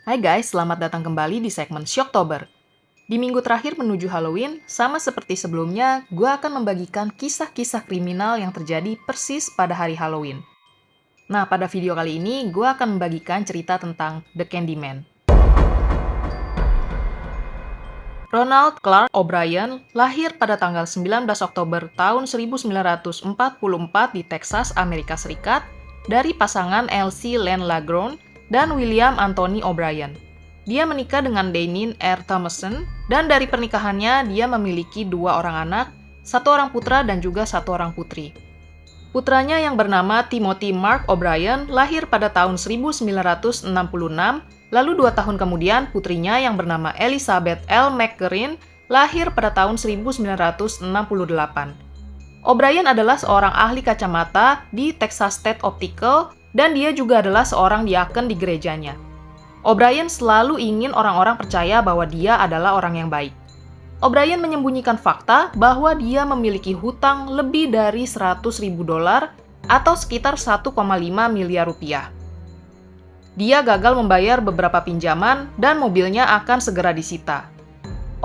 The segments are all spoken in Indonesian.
Hai guys, selamat datang kembali di segmen Shocktober. Di minggu terakhir menuju Halloween, sama seperti sebelumnya, gue akan membagikan kisah-kisah kriminal yang terjadi persis pada hari Halloween. Nah, pada video kali ini, gue akan membagikan cerita tentang The Candyman. Ronald Clark O'Brien lahir pada tanggal 19 Oktober tahun 1944 di Texas, Amerika Serikat, dari pasangan Elsie Lane LaGrone dan William Anthony O'Brien. Dia menikah dengan Dainin R. Thomason, dan dari pernikahannya dia memiliki 2 orang anak, 1 orang putra dan juga 1 orang putri. Putranya yang bernama Timothy Mark O'Brien lahir pada tahun 1966, lalu 2 tahun kemudian putrinya yang bernama Elizabeth L. McGarrin lahir pada tahun 1968. O'Brien adalah seorang ahli kacamata di Texas State Optical, dan dia juga adalah seorang diaken di gerejanya. O'Brien selalu ingin orang-orang percaya bahwa dia adalah orang yang baik. O'Brien menyembunyikan fakta bahwa dia memiliki hutang lebih dari $100.000 atau sekitar 1,5 miliar rupiah. Dia gagal membayar beberapa pinjaman dan mobilnya akan segera disita.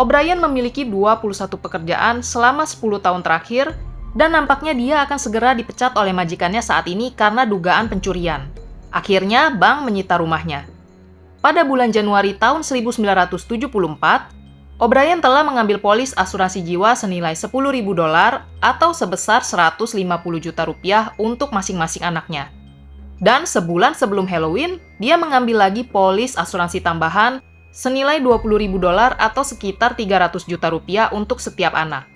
O'Brien memiliki 21 pekerjaan selama 10 tahun terakhir, dan nampaknya dia akan segera dipecat oleh majikannya saat ini karena dugaan pencurian. Akhirnya, bank menyita rumahnya. Pada bulan Januari tahun 1974, O'Brien telah mengambil polis asuransi jiwa senilai $10.000 atau sebesar 150 juta rupiah untuk masing-masing anaknya. Dan sebulan sebelum Halloween, dia mengambil lagi polis asuransi tambahan senilai $20.000 atau sekitar 300 juta rupiah untuk setiap anak.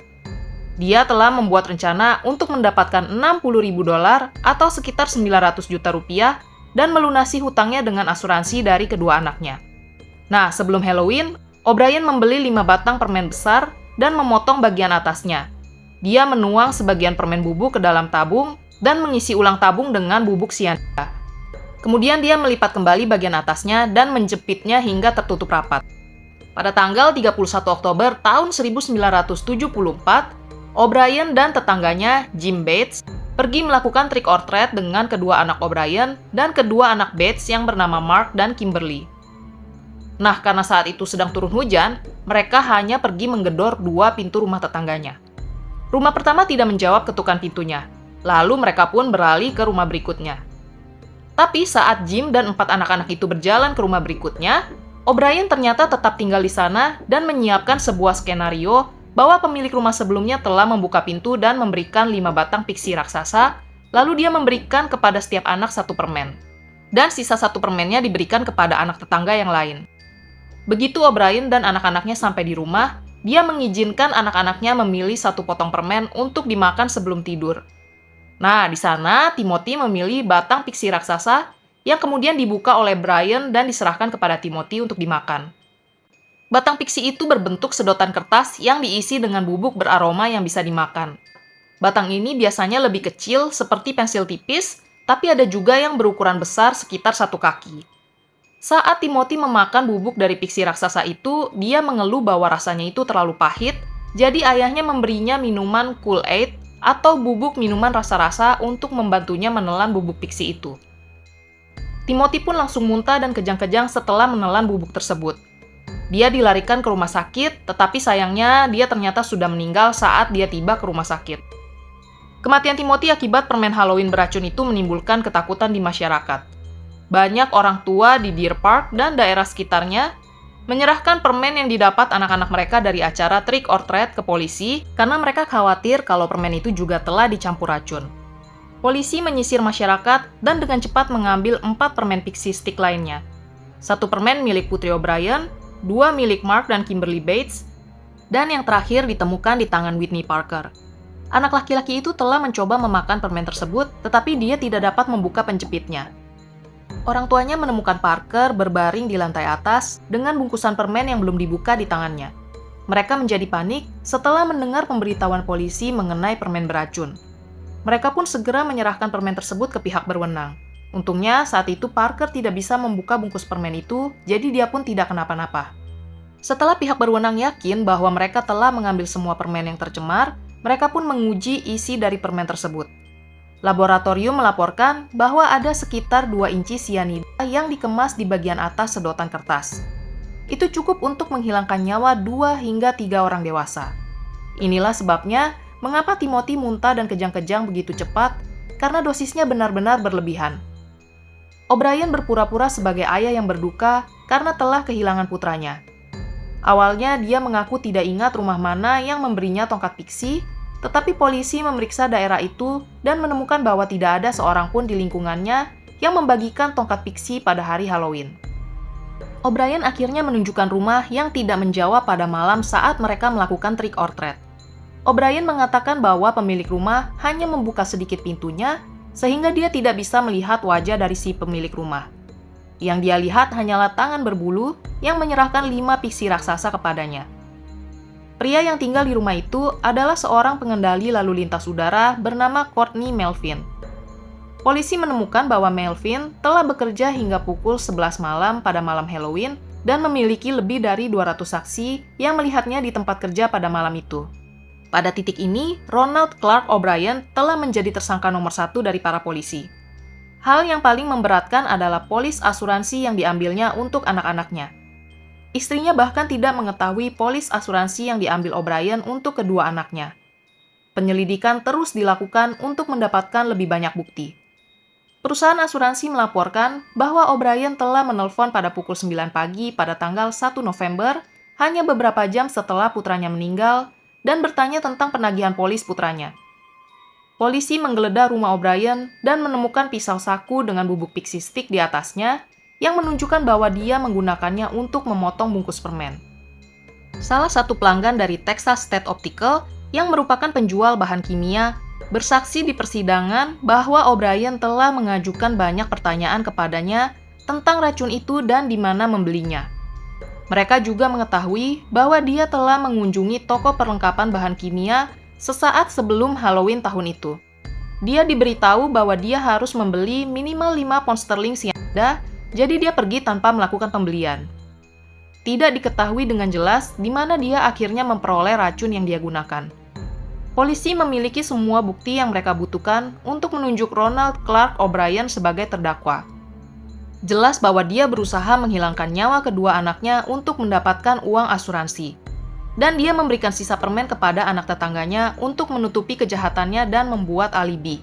Dia telah membuat rencana untuk mendapatkan $60.000 atau sekitar 900 juta rupiah dan melunasi hutangnya dengan asuransi dari kedua anaknya. Nah, sebelum Halloween, O'Brien membeli 5 batang permen besar dan memotong bagian atasnya. Dia menuang sebagian permen bubuk ke dalam tabung dan mengisi ulang tabung dengan bubuk sianida. Kemudian dia melipat kembali bagian atasnya dan menjepitnya hingga tertutup rapat. Pada tanggal 31 Oktober tahun 1974, O'Brien dan tetangganya, Jim Bates, pergi melakukan trick or treat dengan kedua anak O'Brien dan kedua anak Bates yang bernama Mark dan Kimberly. Nah, karena saat itu sedang turun hujan, mereka hanya pergi menggedor 2 pintu rumah tetangganya. Rumah pertama tidak menjawab ketukan pintunya, lalu mereka pun beralih ke rumah berikutnya. Tapi saat Jim dan 4 anak-anak itu berjalan ke rumah berikutnya, O'Brien ternyata tetap tinggal di sana dan menyiapkan sebuah skenario bahwa pemilik rumah sebelumnya telah membuka pintu dan memberikan 5 batang piksi raksasa, lalu dia memberikan kepada setiap anak 1 permen. Dan sisa 1 permennya diberikan kepada anak tetangga yang lain. Begitu O'Brien dan anak-anaknya sampai di rumah, dia mengizinkan anak-anaknya memilih 1 potong permen untuk dimakan sebelum tidur. Nah, di sana Timothy memilih batang piksi raksasa yang kemudian dibuka oleh Brian dan diserahkan kepada Timothy untuk dimakan. Batang piksi itu berbentuk sedotan kertas yang diisi dengan bubuk beraroma yang bisa dimakan. Batang ini biasanya lebih kecil seperti pensil tipis, tapi ada juga yang berukuran besar sekitar 1 kaki. Saat Timothy memakan bubuk dari piksi raksasa itu, dia mengeluh bahwa rasanya itu terlalu pahit, jadi ayahnya memberinya minuman Kool-Aid atau bubuk minuman rasa-rasa untuk membantunya menelan bubuk piksi itu. Timothy pun langsung muntah dan kejang-kejang setelah menelan bubuk tersebut. Dia dilarikan ke rumah sakit, tetapi sayangnya dia ternyata sudah meninggal saat dia tiba ke rumah sakit. Kematian Timothy akibat permen Halloween beracun itu menimbulkan ketakutan di masyarakat. Banyak orang tua di Deer Park dan daerah sekitarnya menyerahkan permen yang didapat anak-anak mereka dari acara trick or treat ke polisi karena mereka khawatir kalau permen itu juga telah dicampur racun. Polisi menyisir masyarakat dan dengan cepat mengambil 4 permen pixie stick lainnya. 1 permen milik Putri O'Brien, 2 milik Mark dan Kimberly Bates, dan yang terakhir ditemukan di tangan Whitney Parker. Anak laki-laki itu telah mencoba memakan permen tersebut, tetapi dia tidak dapat membuka penjepitnya. Orang tuanya menemukan Parker berbaring di lantai atas dengan bungkusan permen yang belum dibuka di tangannya. Mereka menjadi panik setelah mendengar pemberitahuan polisi mengenai permen beracun. Mereka pun segera menyerahkan permen tersebut ke pihak berwenang. Untungnya saat itu Parker tidak bisa membuka bungkus permen itu, jadi dia pun tidak kenapa-napa. Setelah pihak berwenang yakin bahwa mereka telah mengambil semua permen yang tercemar, mereka pun menguji isi dari permen tersebut. Laboratorium melaporkan bahwa ada sekitar 2 inci sianida yang dikemas di bagian atas sedotan kertas. Itu cukup untuk menghilangkan nyawa 2 hingga 3 orang dewasa. Inilah sebabnya mengapa Timothy muntah dan kejang-kejang begitu cepat, karena dosisnya benar-benar berlebihan. O'Brien berpura-pura sebagai ayah yang berduka karena telah kehilangan putranya. Awalnya dia mengaku tidak ingat rumah mana yang memberinya tongkat piksi, tetapi polisi memeriksa daerah itu dan menemukan bahwa tidak ada seorang pun di lingkungannya yang membagikan tongkat piksi pada hari Halloween. O'Brien akhirnya menunjukkan rumah yang tidak menjawab pada malam saat mereka melakukan trick or treat. O'Brien mengatakan bahwa pemilik rumah hanya membuka sedikit pintunya, sehingga dia tidak bisa melihat wajah dari si pemilik rumah. Yang dia lihat hanyalah tangan berbulu yang menyerahkan 5 piksi raksasa kepadanya. Pria yang tinggal di rumah itu adalah seorang pengendali lalu lintas udara bernama Courtney Melvin. Polisi menemukan bahwa Melvin telah bekerja hingga pukul 11 malam pada malam Halloween dan memiliki lebih dari 200 saksi yang melihatnya di tempat kerja pada malam itu. Pada titik ini, Ronald Clark O'Brien telah menjadi tersangka nomor 1 dari para polisi. Hal yang paling memberatkan adalah polis asuransi yang diambilnya untuk anak-anaknya. Istrinya bahkan tidak mengetahui polis asuransi yang diambil O'Brien untuk kedua anaknya. Penyelidikan terus dilakukan untuk mendapatkan lebih banyak bukti. Perusahaan asuransi melaporkan bahwa O'Brien telah menelpon pada pukul 9 pagi pada tanggal 1 November, hanya beberapa jam setelah putranya meninggal, dan bertanya tentang penagihan polis putranya. Polisi menggeledah rumah O'Brien dan menemukan pisau saku dengan bubuk pixie stick di atasnya, yang menunjukkan bahwa dia menggunakannya untuk memotong bungkus permen. Salah satu pelanggan dari Texas State Optical, yang merupakan penjual bahan kimia, bersaksi di persidangan bahwa O'Brien telah mengajukan banyak pertanyaan kepadanya tentang racun itu dan di mana membelinya. Mereka juga mengetahui bahwa dia telah mengunjungi toko perlengkapan bahan kimia sesaat sebelum Halloween tahun itu. Dia diberitahu bahwa dia harus membeli minimal 5 pound sterling sianida, jadi dia pergi tanpa melakukan pembelian. Tidak diketahui dengan jelas di mana dia akhirnya memperoleh racun yang dia gunakan. Polisi memiliki semua bukti yang mereka butuhkan untuk menunjuk Ronald Clark O'Brien sebagai terdakwa. Jelas bahwa dia berusaha menghilangkan nyawa kedua anaknya untuk mendapatkan uang asuransi. Dan dia memberikan sisa permen kepada anak tetangganya untuk menutupi kejahatannya dan membuat alibi.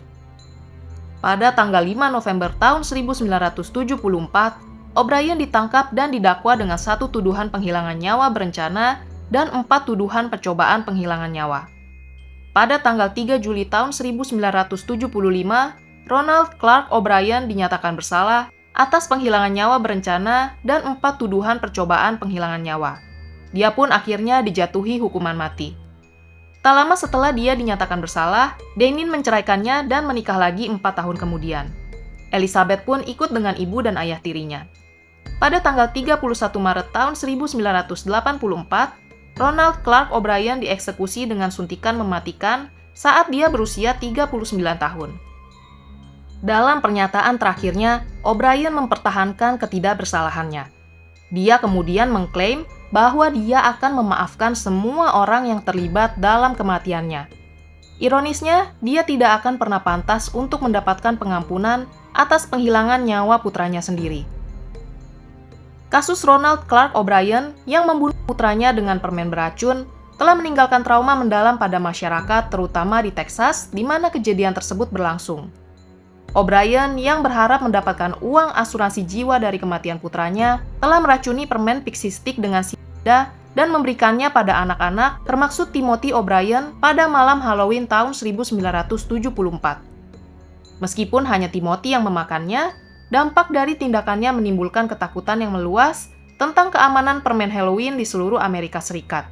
Pada tanggal 5 November tahun 1974, O'Brien ditangkap dan didakwa dengan 1 tuduhan penghilangan nyawa berencana dan 4 tuduhan percobaan penghilangan nyawa. Pada tanggal 3 Juli tahun 1975, Ronald Clark O'Brien dinyatakan bersalah atas penghilangan nyawa berencana dan 4 tuduhan percobaan penghilangan nyawa. Dia pun akhirnya dijatuhi hukuman mati. Tak lama setelah dia dinyatakan bersalah, Deneen menceraikannya dan menikah lagi 4 tahun kemudian. Elizabeth pun ikut dengan ibu dan ayah tirinya. Pada tanggal 31 Maret tahun 1984, Ronald Clark O'Brien dieksekusi dengan suntikan mematikan saat dia berusia 39 tahun. Dalam pernyataan terakhirnya, O'Brien mempertahankan ketidakbersalahannya. Dia kemudian mengklaim bahwa dia akan memaafkan semua orang yang terlibat dalam kematiannya. Ironisnya, dia tidak akan pernah pantas untuk mendapatkan pengampunan atas penghilangan nyawa putranya sendiri. Kasus Ronald Clark O'Brien yang membunuh putranya dengan permen beracun telah meninggalkan trauma mendalam pada masyarakat, terutama di Texas, di mana kejadian tersebut berlangsung. O'Brien yang berharap mendapatkan uang asuransi jiwa dari kematian putranya telah meracuni permen pixie stick dengan sianida dan memberikannya pada anak-anak, termaksud Timothy O'Brien, pada malam Halloween tahun 1974. Meskipun hanya Timothy yang memakannya, dampak dari tindakannya menimbulkan ketakutan yang meluas tentang keamanan permen Halloween di seluruh Amerika Serikat.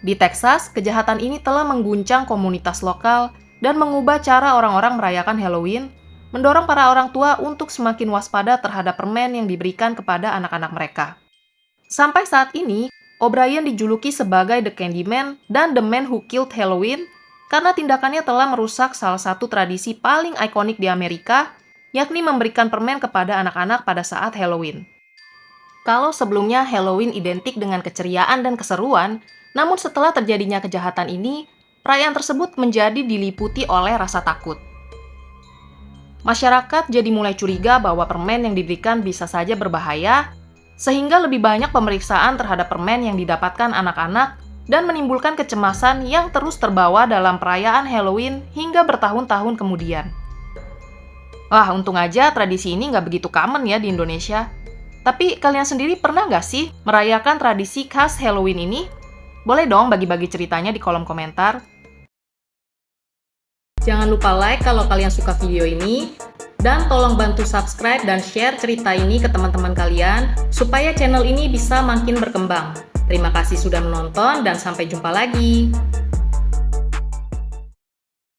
Di Texas, kejahatan ini telah mengguncang komunitas lokal dan mengubah cara orang-orang merayakan Halloween, mendorong para orang tua untuk semakin waspada terhadap permen yang diberikan kepada anak-anak mereka. Sampai saat ini, O'Brien dijuluki sebagai The Candyman dan The Man Who Killed Halloween karena tindakannya telah merusak salah satu tradisi paling ikonik di Amerika, yakni memberikan permen kepada anak-anak pada saat Halloween. Kalau sebelumnya Halloween identik dengan keceriaan dan keseruan, namun setelah terjadinya kejahatan ini, perayaan tersebut menjadi diliputi oleh rasa takut. Masyarakat jadi mulai curiga bahwa permen yang diberikan bisa saja berbahaya, sehingga lebih banyak pemeriksaan terhadap permen yang didapatkan anak-anak dan menimbulkan kecemasan yang terus terbawa dalam perayaan Halloween hingga bertahun-tahun kemudian. Wah, untung aja tradisi ini nggak begitu common ya di Indonesia. Tapi kalian sendiri pernah nggak sih merayakan tradisi khas Halloween ini? Boleh dong bagi-bagi ceritanya di kolom komentar. Jangan lupa like kalau kalian suka video ini, dan tolong bantu subscribe dan share cerita ini ke teman-teman kalian, supaya channel ini bisa makin berkembang. Terima kasih sudah menonton dan sampai jumpa lagi.